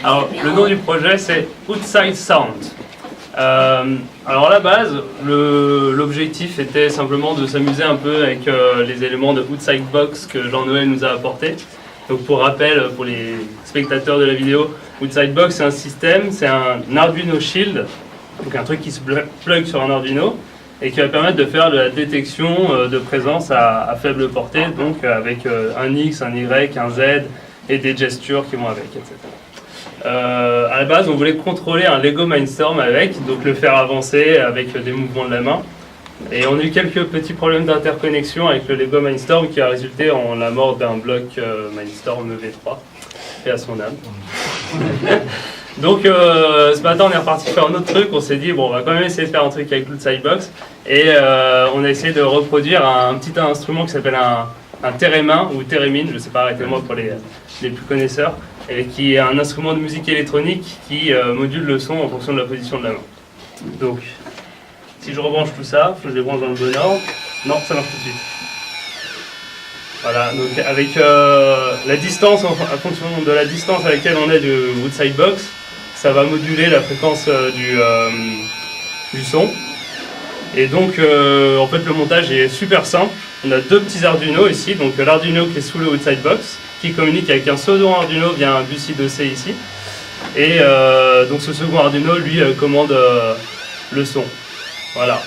Alors, le nom du projet, c'est Outside Sound. Alors à la base, l'objectif était simplement de s'amuser un peu avec les éléments de Outside Box que Jean-Noël nous a apportés. Donc pour rappel, pour les spectateurs de la vidéo, Outside Box c'est un système, c'est un Arduino Shield, donc un truc qui se plug sur un Arduino et qui va permettre de faire de la détection de présence à faible portée, donc avec un X, un Y, un Z et des gestures qui vont avec, etc. À la base, on voulait contrôler un Lego Mindstorm avec, donc le faire avancer avec des mouvements de la main. Et on a eu quelques petits problèmes d'interconnexion avec le Lego Mindstorm qui a résulté en la mort d'un bloc Mindstorm V3, et à son âme. Donc ce matin, on est reparti faire un autre truc. On s'est dit, bon, on va quand même essayer de faire un truc avec l'Outside Box. Et on a essayé de reproduire un petit instrument qui s'appelle un thérémin ou thérémine, je ne sais pas, arrêtez-moi pour les plus connaisseurs, et qui est un instrument de musique électronique qui module le son en fonction de la position de la main. Donc, si je rebranche tout ça, faut que je les branche dans le bon ordre. Non, ça marche tout de suite. Voilà, donc avec la distance, en fonction de la distance à laquelle on est de Outside Box, ça va moduler la fréquence du son. Et donc, en fait, le montage est super simple. On a deux petits Arduino ici, donc l'Arduino qui est sous le Outside Box, qui communique avec un second Arduino via un bus I2C ici. Et donc ce second Arduino, lui, commande le son. Voilà.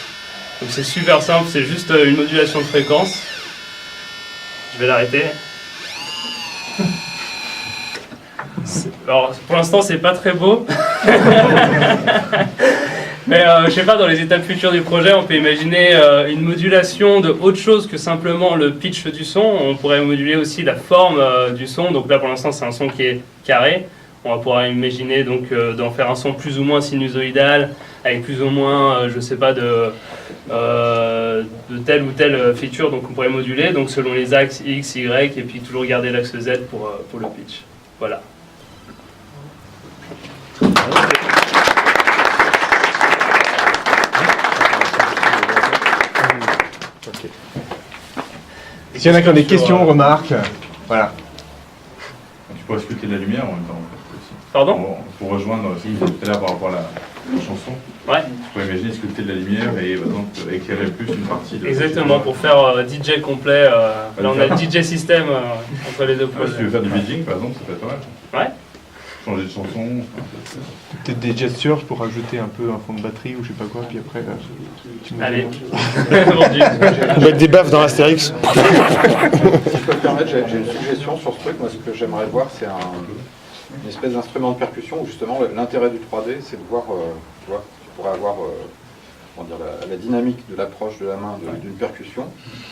Donc c'est super simple, c'est juste une modulation de fréquence. Je vais l'arrêter. Alors pour l'instant, c'est pas très beau. Mais je sais pas, dans les étapes futures du projet, on peut imaginer une modulation de autre chose que simplement le pitch du son. On pourrait moduler aussi la forme du son. Donc là, pour l'instant, c'est un son qui est carré. On va pouvoir imaginer donc d'en faire un son plus ou moins sinusoïdal, avec plus ou moins, je sais pas, de telle ou telle feature. Donc on pourrait moduler donc selon les axes X, Y, et puis toujours garder l'axe Z pour le pitch. Voilà. S'il y en a qui ont des questions, remarques, voilà. Tu pourrais sculpter de la lumière en même temps. Pardon ? Pour rejoindre ce que vous tout à l'heure par rapport à la chanson. Ouais. Tu pourrais imaginer sculpter de la lumière et par exemple, éclairer plus une partie de... Exactement, pour faire DJ complet. Là, on a le DJ système entre les deux projets. Si tu veux faire du BJing, par exemple, ça peut être pas mal. Ouais. Changer de chanson. Peut-être des gestures pour ajouter un peu un fond de batterie ou je sais pas quoi, puis après... Allez. On va mettre des baffes dans Astérix. Si je peux me permettre, j'ai une suggestion sur ce truc. Moi, ce que j'aimerais voir, c'est une espèce d'instrument de percussion où justement l'intérêt du 3D, c'est de voir, tu vois, tu pourrais avoir comment dire, la dynamique de l'approche de la main d'une percussion,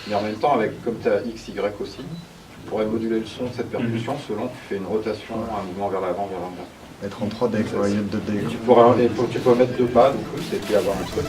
mais en même temps, avec comme tu as X, Y aussi, tu pourrais moduler le son de cette percussion selon tu fais une rotation, un mouvement vers l'avant, vers l'arrière. Être en 3D, quoi, il y a 2D. Tu pourrais mettre deux pas, donc c'est puis avoir un truc.